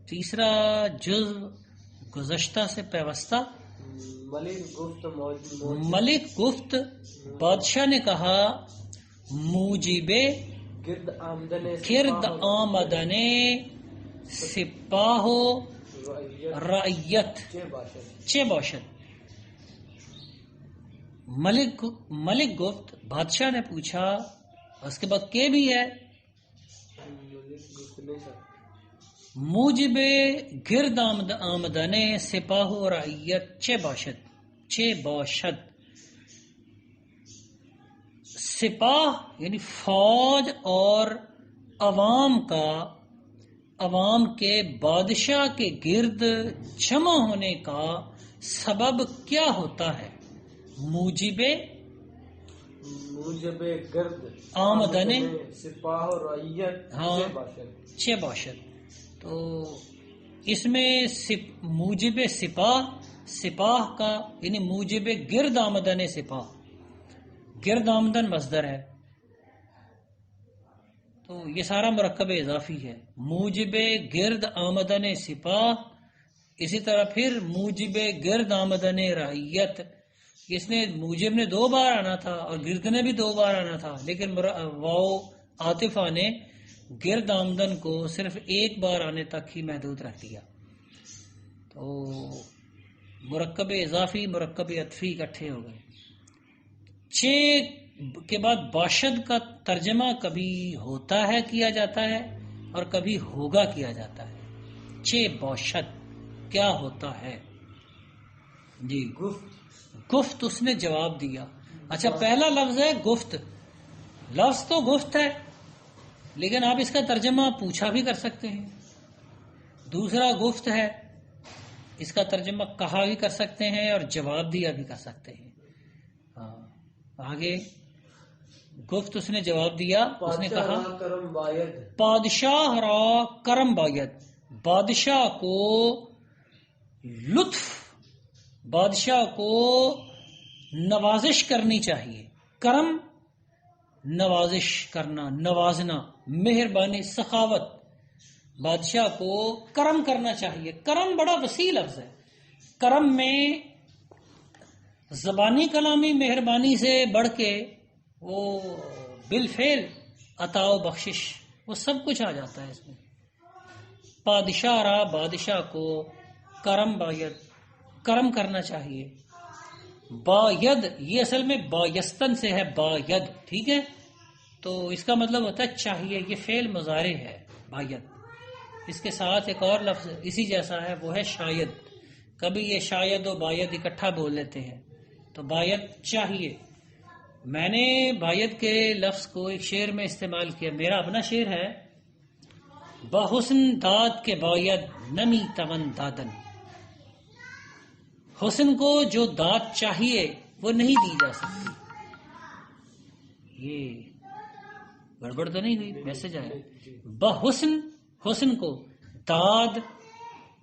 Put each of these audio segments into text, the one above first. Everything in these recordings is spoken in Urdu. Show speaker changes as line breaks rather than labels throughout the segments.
تیسرا جز گزشتہ سے پیوستہ. ملک گفت بادشاہ نے کہا موجب گرد آمدن سپاہ و رعیت چه باشد. ملک گفت بادشاہ نے پوچھا اس کے بعد کے بھی ہے. موجب گرد آمدن سپاہ و رعیت چه باشد. سپاہ یعنی فوج اور عوام کے بادشاہ کے گرد جمع ہونے کا سبب کیا ہوتا ہے. موجب
گرد
آمدن
سپاہ و رعیت
چه باشد. تو اس میں موجب سپاہ کا یعنی موجب گرد آمدن سپاہ، گرد آمدن مصدر ہے تو یہ سارا مرکب اضافی ہے. موجب گرد آمدن سپاہ، اسی طرح پھر موجب گرد آمدن رعیت. اس نے موجب نے 2 بار آنا تھا اور گرد نے بھی 2 بار آنا تھا، لیکن واو عاطفہ نے گرد آمدن کو صرف 1 بار آنے تک ہی محدود رکھ دیا. تو مرکب اضافی مرکب عطفی اکٹھے ہو گئے. چھ کے بعد باشد کا ترجمہ کبھی ہوتا ہے کیا جاتا ہے اور کبھی ہوگا کیا جاتا ہے. چھ باشد کیا ہوتا ہے جی. گفت اس نے جواب دیا. اچھا پہلا لفظ ہے گفت. لفظ تو گفت ہے لیکن آپ اس کا ترجمہ پوچھا بھی کر سکتے ہیں. دوسرا گفت ہے، اس کا ترجمہ کہا بھی کر سکتے ہیں اور جواب دیا بھی کر سکتے ہیں. آگے گفت اس نے جواب دیا. اس نے کہا بادشاہ را کرم باید. بادشاہ کو لطف، بادشاہ کو نوازش کرنی چاہیے. کرم نوازش کرنا، نوازنا، مہربانی، سخاوت. بادشاہ کو کرم کرنا چاہیے. کرم بڑا وسیع لفظ ہے. کرم میں زبانی کلامی مہربانی سے بڑھ کے وہ بالفعل عطا و بخشش وہ سب کچھ آ جاتا ہے اس میں. بادشاہ را، بادشاہ کو کرم باید، کرم کرنا چاہیے. باید یہ اصل میں بایستن سے ہے، باید، ٹھیک ہے. تو اس کا مطلب ہوتا ہے چاہیے. یہ فعل مضارع ہے باید. اس کے ساتھ ایک اور لفظ اسی جیسا ہے، وہ ہے شاید. کبھی یہ شاید و باید اکٹھا بول لیتے ہیں. تو باید چاہیے. میں نے باید کے لفظ کو ایک شعر میں استعمال کیا. میرا اپنا شعر ہے، بحسن داد کے باید نمی توان دادن. حسن کو جو داد چاہیے وہ نہیں دی جا سکتی. یہ گڑبڑ تو نہیں ہوئی؟ میسج آیا. بحسن، حسن کو، داد،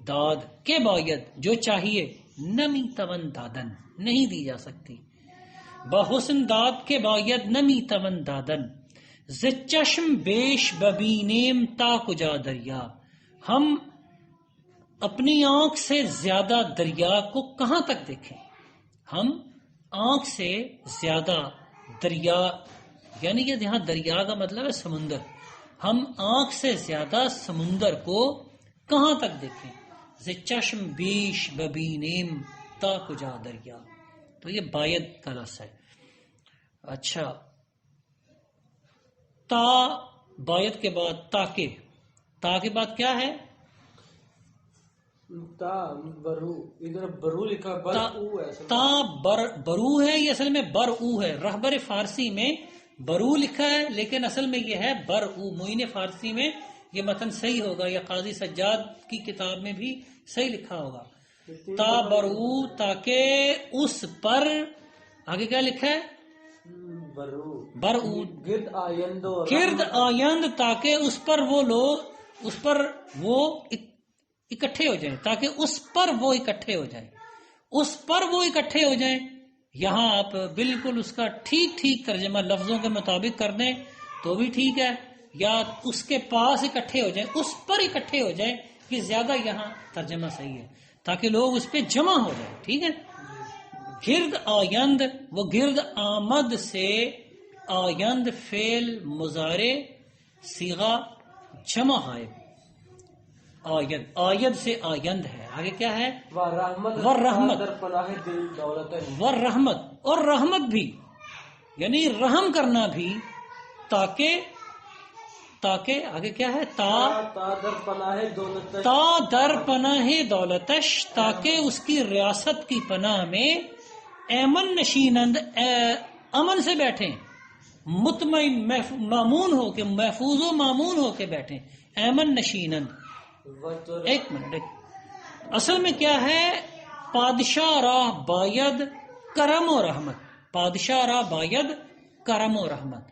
داد کے باید جو چاہیے، نمی توان دادن نہیں دی جا سکتی. بحسن داد کے باید نمی توان دادن. ز چشم بیش ببینیم تا کجا دریا. ہم اپنی آنکھ سے زیادہ دریا کو کہاں تک دیکھیں. ہم آنکھ سے زیادہ دریا، یعنی کہ یہاں دریا کا مطلب ہے سمندر. ہم آنکھ سے زیادہ سمندر کو کہاں تک دیکھیں. ز چشم بیش ببینیم تا کجا دریا. تو یہ باید کا لفظ ہے. اچھا، تا باید کے بعد تاکہ، تا کے بعد کیا ہے؟
تا برو، ادھر برو لکھا، برو ہے.
تا برو ہے، یہ اصل میں برو ہے. رہبر فارسی میں برو لکھا ہے لیکن اصل میں یہ ہے برو. معین فارسی میں یہ متن صحیح ہوگا، یا قاضی سجاد کی کتاب میں بھی صحیح لکھا ہوگا. تا برو تاکہ اس پر، آگے کیا لکھا ہے؟ برو گرد آیند تاکہ اس پر وہ لوگ، اس پر وہ اکٹھے ہو جائیں، تاکہ اس پر وہ اکٹھے ہو جائیں. اس پر وہ اکٹھے ہو جائیں. یہاں آپ بالکل اس کا ٹھیک ٹھیک ترجمہ لفظوں کے مطابق کر دیں تو بھی ٹھیک ہے، یا اس کے پاس اکٹھے ہو جائیں، اس پر اکٹھے ہو جائیں، کہ زیادہ یہاں ترجمہ صحیح ہے تاکہ لوگ اس پہ جمع ہو جائیں. ٹھیک ہے. گرد آیند، وہ گرد آمد سے آیند فعل مضارع صیغہ جمع غائب. آید، آید سے آیند ہے. آگے کیا ہے؟
ورحمت در پناہ دل دولت.
ورحمت، اور رحمت بھی یعنی رحم کرنا بھی، تاکہ آگے کیا ہے؟
تا در پناہ دولت.
تا در پناہ دولتش، تاکہ اس کی ریاست کی پناہ میں ایمن نشینند، امن سے بیٹھیں، مطمئن مامون ہو کے، محفوظ و مامون ہو کے بیٹھیں. ایمن نشینند. ایک منٹ، اصل میں کیا ہے؟ پادشاہ راہ باید کرم و رحمت. پادشاہ راہ باید کرم و رحمت.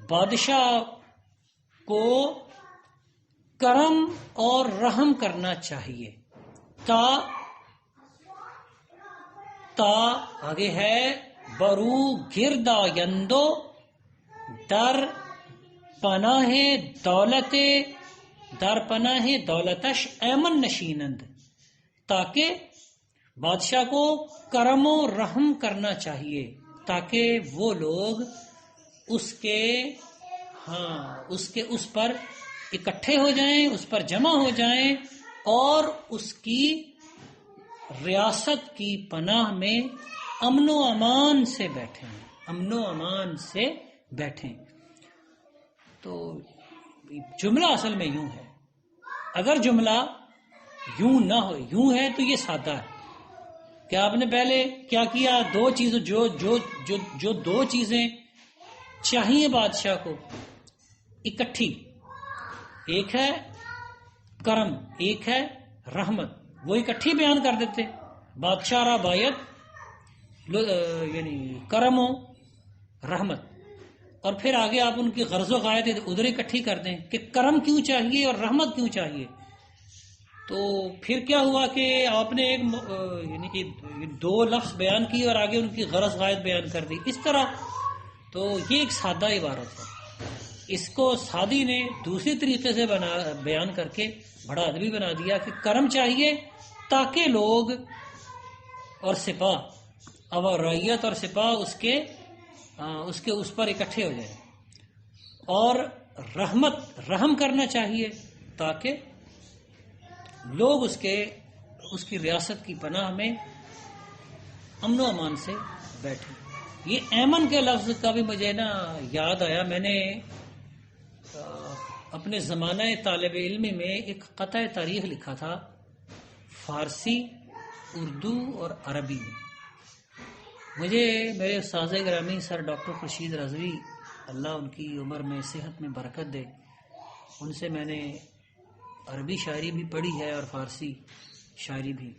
بادشاہ کو کرم اور رحم کرنا چاہیے. تا آگے ہے برو گردا یندو در پناہ دولت، در پناہ دولتش ایمن نشینند، تاکہ بادشاہ کو کرم و رحم کرنا چاہیے تاکہ وہ لوگ اس پر اکٹھے ہو جائیں، اس پر جمع ہو جائیں، اور اس کی ریاست کی پناہ میں امن و امان سے بیٹھیں. امن و امان سے بیٹھیں. تو جملہ اصل میں یوں ہے. اگر جملہ یوں نہ ہو، یوں ہے تو یہ سادہ ہے کہ آپ نے پہلے کیا کیا؟ دو چیزیں جو دو چیزیں چاہیے بادشاہ کو اکٹھی، ایک ہے کرم، ایک ہے رحمت، وہ اکٹھی بیان کر دیتے. بادشاہ را باید یعنی کرم و رحمت، اور پھر آگے آپ ان کی غرض و غایت ادھر اکٹھی کر دیں کہ کرم کیوں چاہیے اور رحمت کیوں چاہیے. تو پھر کیا ہوا کہ آپ نے یعنی دو لفظ بیان کی اور آگے ان کی غرض غایت بیان کر دی. اس طرح تو یہ ایک سادہ عبارت ہے. اس کو سادی نے دوسری طریقے سے بیان کر کے بڑا ادبی بنا دیا کہ کرم چاہیے تاکہ لوگ اور سپاہ، اب رعیت اور سپاہ اس پر اکٹھے ہو جائیں، اور رحم کرنا چاہیے تاکہ لوگ اس کی ریاست کی پناہ میں امن و امان سے بیٹھیں. یہ ایمن کے لفظ کا بھی مجھے یاد آیا. میں نے اپنے زمانہ طالب علمی میں ایک قطع تاریخ لکھا تھا، فارسی، اردو اور عربی میں. مجھے میرے استاذ گرامی سر ڈاکٹر خورشید رضوی، اللہ ان کی عمر میں صحت میں برکت دے، ان سے میں نے عربی شاعری بھی پڑھی ہے اور فارسی شاعری بھی.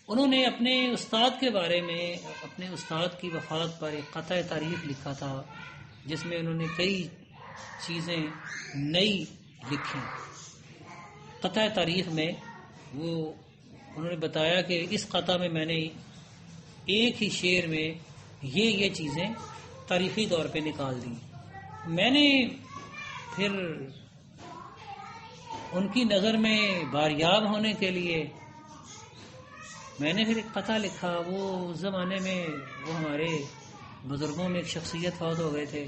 انہوں نے اپنے استاد کے بارے میں، اپنے استاد کی وفات پر ایک قطع تاریخ لکھا تھا جس میں انہوں نے کئی چیزیں نئی لکھیں. قطع تاریخ میں وہ انہوں نے بتایا کہ اس قطع میں نے ایک ہی شعر میں یہ چیزیں تاریخی طور پہ نکال دی. میں نے پھر ان کی نظر میں باریاب ہونے کے لیے میں نے پھر ایک قطع لکھا. وہ اس زمانے میں وہ ہمارے بزرگوں میں ایک شخصیت فوت ہو گئے تھے،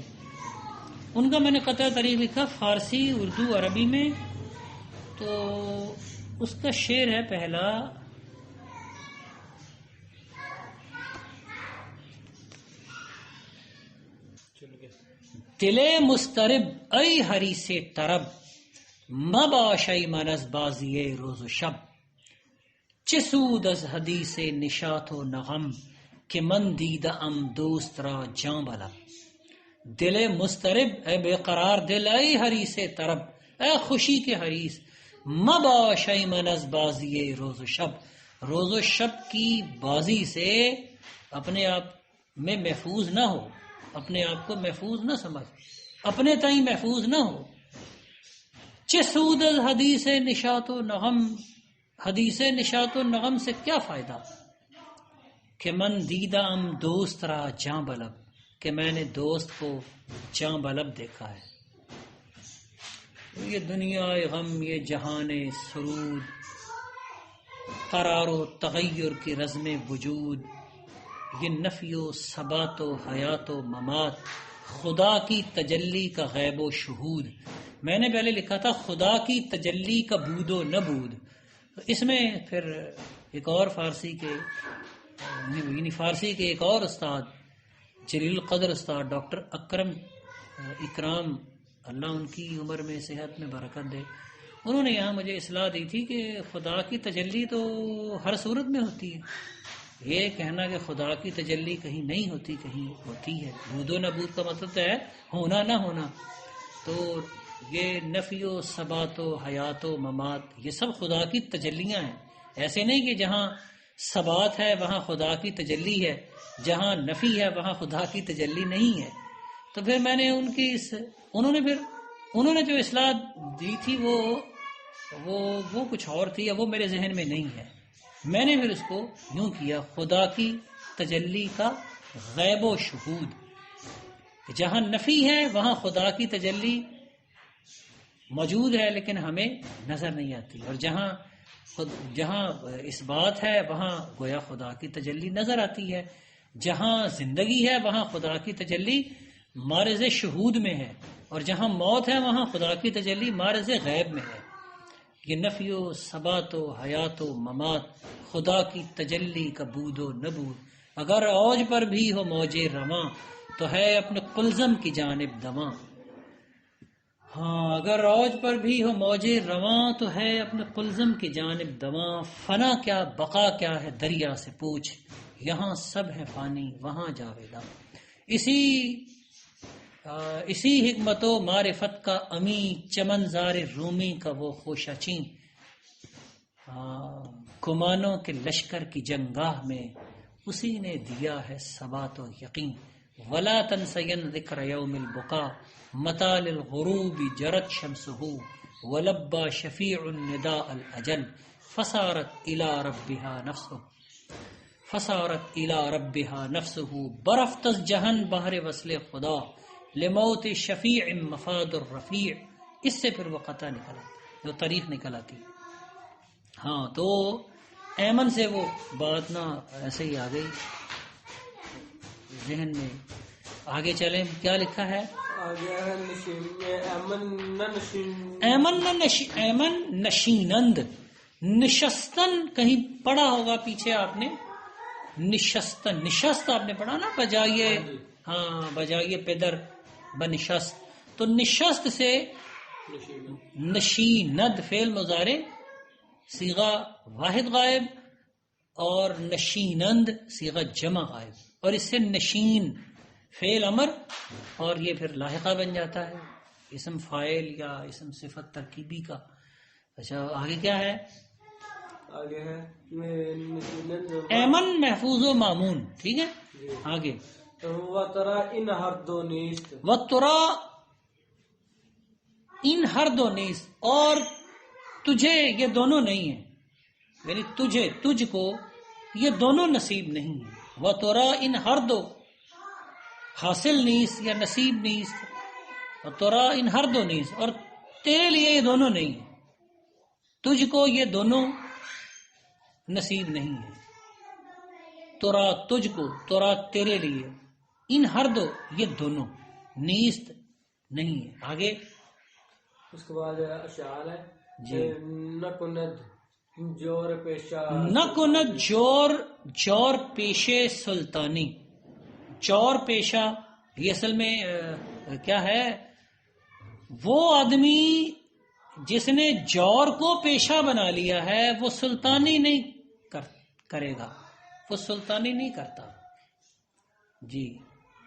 ان کا میں نے قطع تاریخ لکھا فارسی، اردو، عربی میں. تو اس کا شعر ہے پہلا، دل مسترب ای حریص طرب، مباشی من از بازی روز و شب، چه سود از حدیث نشاط و نغم، کہ من دیده ام دوست را جان بلب. دل مسترب، اے بے قرار دل، اے حریص طرب، اے خوشی کے حریص، مباشی من از بازی روز و شب، روز و شب کی بازی سے اپنے آپ میں محفوظ نہ ہو، اپنے آپ کو محفوظ نہ سمجھ، اپنے تئیں محفوظ نہ ہو. چه سود از حدیث نشاط و نغم، حدیث نشاط و نغم سے کیا فائدہ، کہ من دیدہ ام دوست را جاں بلب، کہ میں نے دوست کو جاں بلب دیکھا ہے. یہ دنیا غم، یہ جہان سرود، قرار و تغیر کی رزم وجود، یہ نفی و ثبات و حیات و ممات، خدا کی تجلی کا غیب و شہود. میں نے پہلے لکھا تھا خدا کی تجلی کا بود و نبود. اس میں پھر ایک اور فارسی کے ایک اور استاد جلیل القدر استاد ڈاکٹر اکرام، اللہ ان کی عمر میں صحت میں برکت دے، انہوں نے یہاں مجھے اصلاح دی تھی کہ خدا کی تجلی تو ہر صورت میں ہوتی ہے. یہ کہنا کہ خدا کی تجلی کہیں نہیں ہوتی کہیں ہوتی ہے، بود و نبود کا مطلب ہے ہونا نہ ہونا. تو یہ نفی و ثبات و حیات و ممات یہ سب خدا کی تجلیاں ہیں. ایسے نہیں کہ جہاں ثبات ہے وہاں خدا کی تجلی ہے، جہاں نفی ہے وہاں خدا کی تجلی نہیں ہے. تو پھر میں نے انہوں نے جو اصلاح دی تھی وہ کچھ اور تھی، وہ میرے ذہن میں نہیں ہے. میں نے پھر اس کو یوں کیا خدا کی تجلی کا غیب و شہود. جہاں نفی ہے وہاں خدا کی تجلی موجود ہے لیکن ہمیں نظر نہیں آتی، اور جہاں اس بات ہے وہاں گویا خدا کی تجلی نظر آتی ہے. جہاں زندگی ہے وہاں خدا کی تجلی معرض شہود میں ہے، اور جہاں موت ہے وہاں خدا کی تجلی معرض غیب میں ہے. یہ نفی و ثبات و حیات و ممات، خدا کی تجلی کا بود و نبود. اگر اوج پر بھی ہو موج رواں تو ہے اپنے قلزم کی جانب دواں. ہاں اگر اوج پر بھی ہو موج رواں تو ہے اپنے قلزم کی جانب دواں. فنا کیا بقا کیا ہے دریا سے پوچھ، یہاں سب ہے فانی وہاں جاویداں. اسی حکمت و معرفت کا امی، چمن زار رومی کا وہ خوش اچیں. گمانوں کے لشکر کی جنگاہ میں اسی نے دیا ہے ثبات و یقین. ولا تنسین ذکر یوم البقاء متى للغروب جرت شمسه ولبى شفیع النداء الاجل. فصارت الى ربها نفسه برفت از جہن بہر وصل خدا لموت شفیع مفاد الرفیع. اس سے پھر وہ قطع نکلا جو تاریخ نکل آتی. ہاں تو ایمن سے وہ بات نہ ایسے ہی آ گئی ذہن میں. آگے چلیں، کیا لکھا ہے؟ ایمن نشینند، نشستن کہیں پڑھا ہوگا پیچھے آپ نے، نشستن نشست آپ نے پڑھا نا، بجائیے ہاں بجائیے پیدر بنشست. تو نشست سے نشیند فعل مضارع صیغہ واحد غائب، اور نشینند صیغہ جمع غائب، اور اس سے نشین فعل امر، اور یہ پھر لاحقہ بن جاتا ہے اسم فاعل یا اسم صفت ترکیبی کا. اچھا آگے کیا ہے؟
آگے ہے
ایمن محفوظ و معمون. ٹھیک ہے آگے
وَتَرَا إِنْ هَرْدُ نِيسْتِ
وَتُرَا ان ہر دو نیز، اور تجھے یہ دونوں نہیں ہیں، یعنی تجھ کو یہ دونوں نصیب نہیں ہیں. وَتُرَا ان ہر دو حاصل نیز یا نصیب نیز، وَتُرَا ان ہر دو نیز، اور تیرے لیے یہ دونوں نہیں ہیں، تجھ کو یہ دونوں نصیب نہیں ہے. ترا تجھ کو، ترا تیرے لیے، ان ہر دو یہ دونوں نیست نہیں ہے. آگے
اس کے بعد اشعار ہے
جی.
نہ کند جور پیشہ،
نہ کند جور پیشے سلطانی. جور پیشہ یہ اصل میں کیا ہے؟ وہ آدمی جس نے جور کو پیشہ بنا لیا ہے وہ سلطانی نہیں کرے گا، وہ سلطانی نہیں کرتا جی،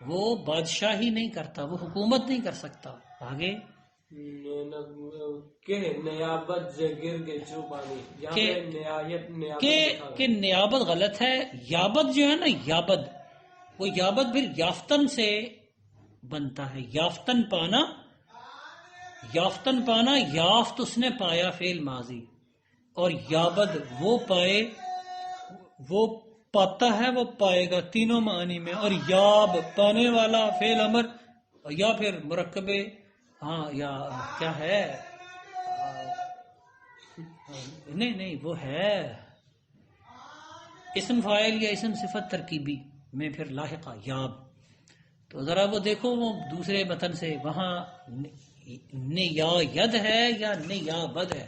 وہ بادشاہی نہیں کرتا، وہ حکومت نہیں کر سکتا. آگے
کہ نیابت گر کے چوبانی،
کہ نیابت غلط ہے. یابت جو ہے نا، یابت وہ یابت پھر یافتن سے بنتا ہے. یافتن پانا، یافتن پانا، یافت اس نے پایا فعل ماضی، اور یابد وہ پائے، وہ پاتا ہے وہ پائے گا تینوں معنی میں. اور یاب پانے والا فعل امر، یا پھر مرکب ہاں یا کیا ہے نہیں وہ ہے اسم فاعل یا اسم صفت ترکیبی میں پھر لاحقہ یاب. تو ذرا وہ دیکھو وہ دوسرے متن سے وہاں یا ید ہے یا یا بد ہے.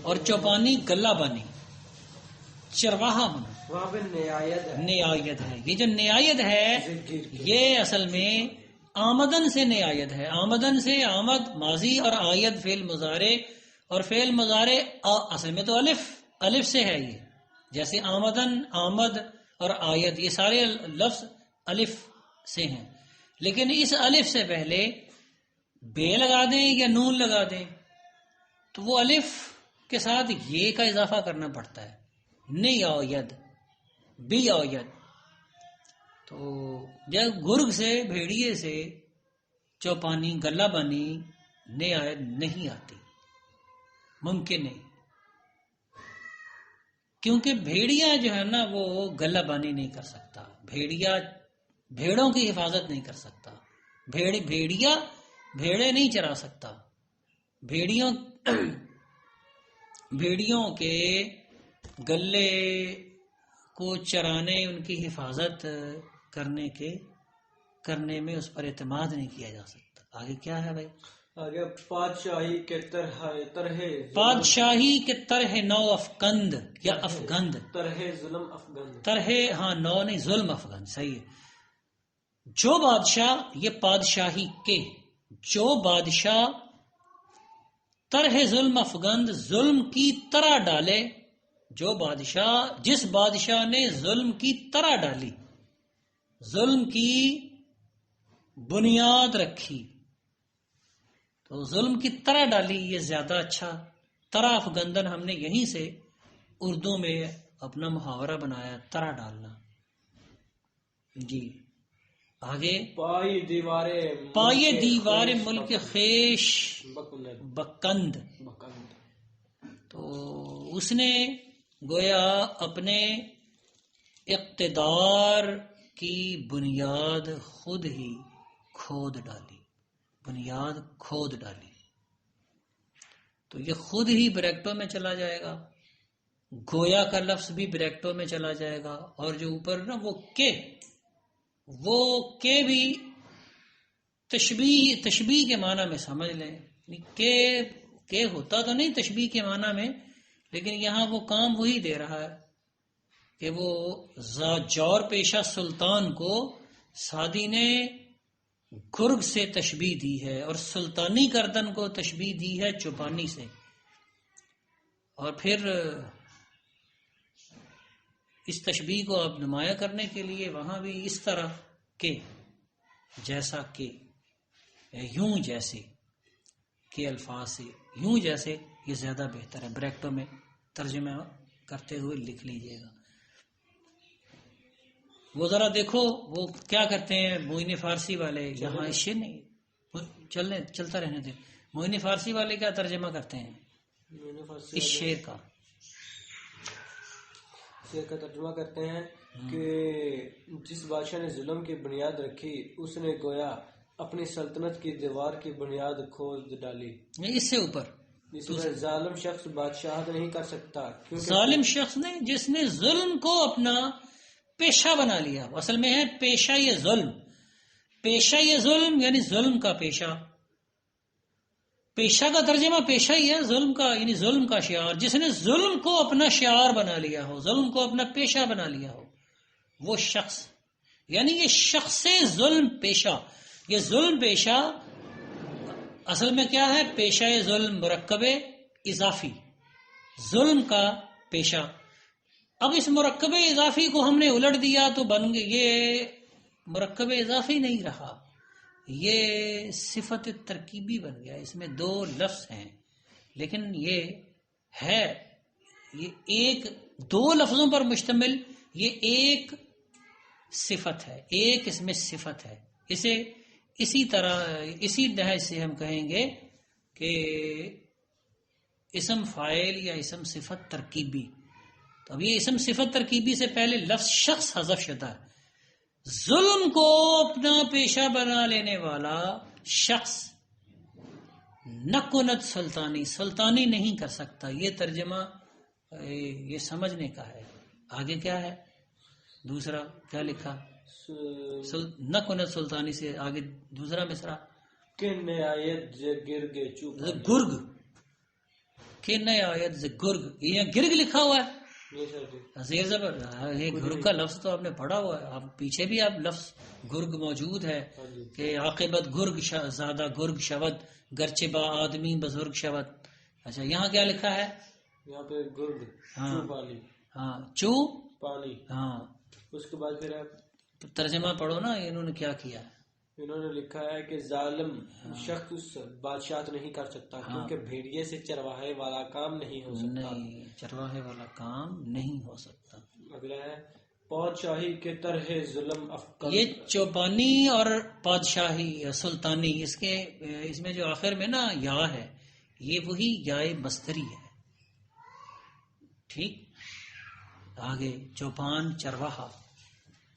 اور چوپانی گلہ بانی چرواہا ہونا
وہاں پہ
نیایت ہے. یہ جو نیایت ہے یہ اصل میں آمدن سے نیایت ہے. آمدن سے آمد ماضی اور آیت فعل مضارع اور فعل مضارع اصل میں تو الف سے ہے. یہ جیسے آمدن آمد اور آیت یہ سارے لفظ الف سے ہیں. لیکن اس الف سے پہلے بے لگا دیں یا نون لگا دیں تو وہ الف کے ساتھ یہ کا اضافہ کرنا پڑتا ہے. نیایت بیایت. تو جب گرگ سے بھیڑیے سے چوپانی گلہ بانی نیایت نہیں آتی، ممکن نہیں، کیونکہ بھیڑیا جو ہے نا وہ گلہ بانی نہیں کر سکتا. بھیڑیا بھیڑوں کی حفاظت نہیں کر سکتا. بھیڑیا بھیڑے نہیں چرا سکتا. بھیڑیوں کے گلے کو چرانے ان کی حفاظت کرنے میں اس پر اعتماد نہیں کیا جا سکتا. آگے کیا ہے بھائی؟
آگے پادشاہی کے
طرح نو افکند یا افغند
طرح ظلم افغان
طرح ہاں نو نہیں ظلم افغان صحیح ہے. جو بادشاہ یہ پادشاہی کے جو بادشاہ طرح ظلم افغند ظلم کی طرح ڈالے. جو بادشاہ جس بادشاہ نے ظلم کی طرح ڈالی ظلم کی بنیاد رکھی تو ظلم کی طرح ڈالی یہ زیادہ اچھا. طرح افغندن ہم نے یہیں سے اردو میں اپنا محاورہ بنایا طرح ڈالنا. جی آگے پائے دیوار ملک خیش بکند. تو اس نے گویا اپنے اقتدار کی بنیاد خود ہی کھود ڈالی. تو یہ خود ہی بریکٹوں میں چلا جائے گا. گویا کا لفظ بھی بریکٹوں میں چلا جائے گا. اور جو اوپر نا وہ کے بھی تشبیہ کے معنی میں سمجھ لیں. کہ ہوتا تو نہیں تشبیہ کے معنی میں، لیکن یہاں وہ کام وہی دے رہا ہے کہ وہ جور پیشہ سلطان کو سعدی نے گرگ سے تشبیہ دی ہے اور سلطانی گردن کو تشبیہ دی ہے چوپانی سے. اور پھر اس تشبیہ کو آپ نمایاں کرنے کے لیے وہاں بھی اس طرح کہ جیسا کہ یوں جیسے کے الفاظ سے یوں جیسے یہ زیادہ بہتر ہے. بریکٹوں میں ترجمہ کرتے ہوئے لکھ لیجئے گا. وہ ذرا دیکھو وہ کیا کرتے ہیں معین فارسی والے. یہاں اس شعر نہیں چلتا رہنے دیں. معین فارسی والے کیا ترجمہ کرتے ہیں اس شعر کا
ترجمہ کرتے ہیں کہ جس بادشاہ نے ظلم کی بنیاد رکھی اس نے گویا اپنی سلطنت کی دیوار کی بنیاد کھود ڈالی.
اس سے اوپر
ظالم شخص بادشاہت نہیں کر سکتا.
ظالم شخص نے جس نے ظلم کو اپنا پیشہ بنا لیا. اصل میں ہے پیشہ یہ ظلم یعنی ظلم کا پیشہ. پیشہ کا ترجمہ پیشہ ہی ہے ظلم کا یعنی ظلم کا شعار. جس نے ظلم کو اپنا شعار بنا لیا ہو ظلم کو اپنا پیشہ بنا لیا ہو وہ شخص یعنی یہ شخص ظلم پیشہ. یہ ظلم پیشہ اصل میں کیا ہے؟ پیشہ ظلم مرکب اضافی ظلم کا پیشہ. اب اس مرکب اضافی کو ہم نے الٹ دیا تو بن گئے یہ مرکب اضافی نہیں رہا، یہ صفت ترکیبی بن گیا. اس میں دو لفظ ہیں لیکن یہ ہے یہ ایک دو لفظوں پر مشتمل یہ ایک صفت ہے، ایک اس میں صفت ہے. اسے اسی طرح اسی لحاظ سے ہم کہیں گے کہ اسم فاعل یا اسم صفت ترکیبی. تو اب یہ اسم صفت ترکیبی سے پہلے لفظ شخص حذف شدہ ہے. ظلم کو اپنا پیشہ بنا لینے والا شخص نکنت سلطانی، سلطانی نہیں کر سکتا، یہ ترجمہ یہ سمجھنے کا ہے. آگے کیا ہے دوسرا کیا لکھا؟ نکنت سلطانی سے آگے دوسرا مصرع
کہ نہایت ز گرگ چوپانی.
گرگ کہ نئے آیت ز گرگ، یہ گرگ لکھا ہوا ہے
یہ سر جی.
زیر زبر. یہ گرگ کا لفظ تو آپ نے پڑھا ہوا ہے، آپ پیچھے بھی آپ لفظ گرگ موجود ہے
ہاں جی.
کہ عاقبت گرگ زیادہ گرگ شود گرچہ با آدمی بزرگ شود. اچھا یہاں کیا لکھا ہے؟
یہاں پہ گرگ
ہاں.
چوپانی
ہاں چو
پانی.
ہاں.
اس کے بعد پھر آپ
ترجمہ پڑھو نا انہوں نے کیا کیا ہے.
انہوں نے لکھا ہے کہ ظالم شخص بادشاہت نہیں کر سکتا کیونکہ بھیڑیے سے چرواہے والا کام نہیں ہو سکتا.
نہیں، چرواہے والا کام نہیں ہو سکتا.
اگلا ہے پادشاہی کے طرح ظلم افکن.
یہ چوپانی اور پادشاہی سلطانی، اس میں جو آخر میں نا یا ہے، یہ وہی یا مصدری ہے. ٹھیک. آگے چوپان چرواہا.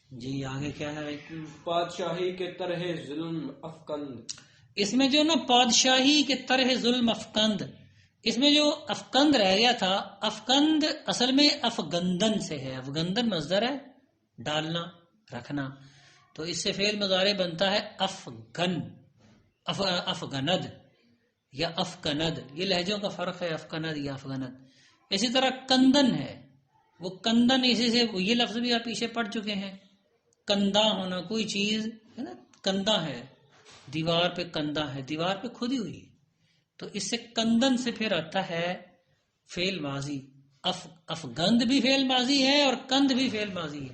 جی آگے کیا ہے؟
پادشاہی کے طرح ظلم افکند.
اس میں جو نا پادشاہی کے طرح ظلم افکند، اس میں جو افکند رہ گیا تھا، افکند اصل میں افگندن سے ہے. افگندن مصدر ہے ڈالنا رکھنا، تو اس سے فعل مضارع بنتا ہے افغن، افغند یا افکند. یہ لہجوں کا فرق ہے، افکند یا افغند. اسی طرح کندن ہے، وہ کندن اسی سے، یہ لفظ بھی آپ پیچھے پڑھ چکے ہیں. کندہ ہونا، کوئی چیز ہے نا کندہ ہے، دیوار پہ کندہ ہے، دیوار پہ کھدی ہوئی، تو اس سے کندن سے پھر آتا ہے فعل ماضی. افگند بھی فعل ماضی ہے اور کند بھی فعل ماضی ہے.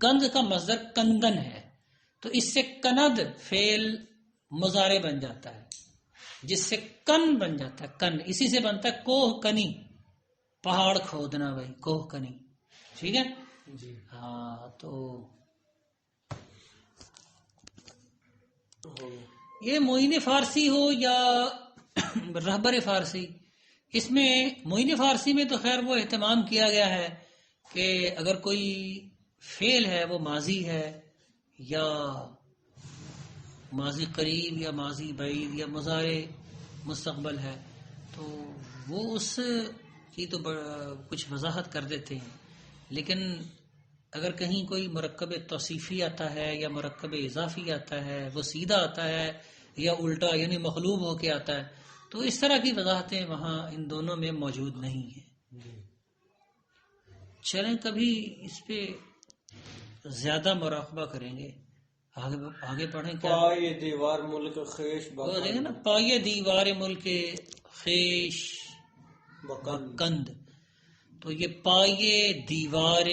کند کا مصدر کندن ہے، تو اس سے کند فعل مضارع بن جاتا ہے، جس سے کن بن جاتا ہے. کن اسی سے بنتا ہے کوہ کنی، پہاڑ کھودنا بھائی، کوہ کنی. ٹھیک ہے
جی.
ہاں. تو
ہو گیا.
یہ معین فارسی ہو یا رہبر فارسی، اس میں معین فارسی میں تو خیر وہ اہتمام کیا گیا ہے کہ اگر کوئی فعل ہے وہ ماضی ہے یا ماضی قریب یا ماضی بعید یا مضارع مستقبل ہے، تو وہ اس کی تو کچھ وضاحت کر دیتے ہیں. لیکن اگر کہیں کوئی مرکب توصیفی آتا ہے یا مرکب اضافی آتا ہے، وہ سیدھا آتا ہے یا الٹا یعنی مقلوب ہو کے آتا ہے، تو اس طرح کی وضاحتیں وہاں ان دونوں میں موجود نہیں ہیں. چلیں کبھی اس پہ زیادہ مراقبہ کریں گے. آگے پڑھیں. کیا
پائے دیوار ملک خیش
وہ دیکھیں نا، پائے دیوار ملک خیش
بکند.
تو یہ پائے دیوار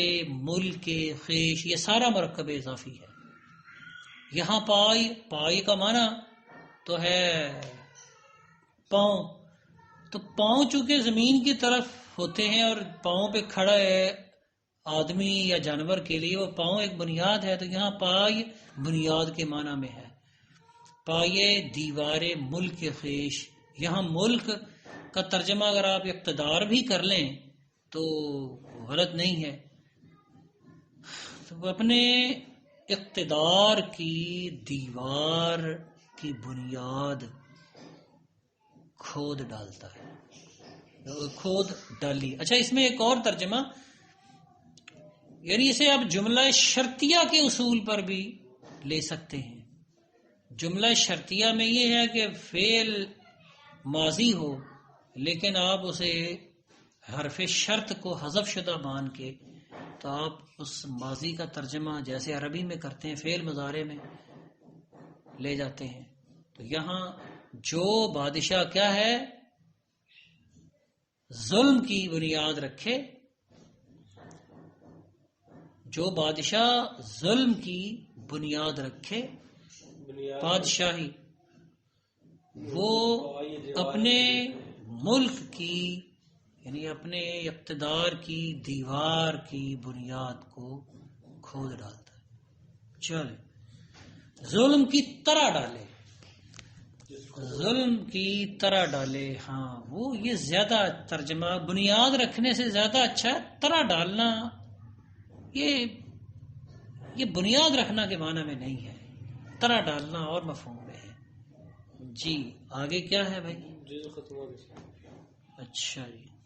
ملک خیش یہ سارا مرکب اضافی ہے. یہاں پائے کا معنی تو ہے پاؤں، تو پاؤں چونکہ زمین کی طرف ہوتے ہیں اور پاؤں پہ کھڑا ہے آدمی یا جانور کے لیے، وہ پاؤں ایک بنیاد ہے، تو یہاں پائے بنیاد کے معنی میں ہے. پائے دیوار ملک خیش، یہاں ملک کا ترجمہ اگر آپ اقتدار بھی کر لیں تو غلط نہیں ہے. تو اپنے اقتدار کی دیوار کی بنیاد کھود ڈالتا ہے، کھود ڈالی. اچھا اس میں ایک اور ترجمہ، یعنی اسے آپ جملہ شرطیہ کے اصول پر بھی لے سکتے ہیں. جملہ شرطیہ میں یہ ہے کہ فعل ماضی ہو لیکن آپ اسے حرف شرط کو حذف شدہ مان کے، تو آپ اس ماضی کا ترجمہ جیسے عربی میں کرتے ہیں فعل مضارع میں لے جاتے ہیں. تو یہاں جو بادشاہ کیا ہے ظلم کی بنیاد رکھے، جو بادشاہ ظلم کی بنیاد رکھے بادشاہی، وہ اپنے ملک کی یعنی اپنے اقتدار کی دیوار کی بنیاد کو کھود ڈالتا ہے. چلے ظلم کی طرح ڈالے، ظلم کی طرح ڈالے. ہاں وہ یہ زیادہ ترجمہ بنیاد رکھنے سے زیادہ اچھا ہے. طرح ڈالنا یہ بنیاد رکھنا کے معنی میں نہیں ہے، طرح ڈالنا اور مفہوم میں ہے. جی آگے کیا ہے بھائی؟
جزء ختم ہو گیا.
اچھا جی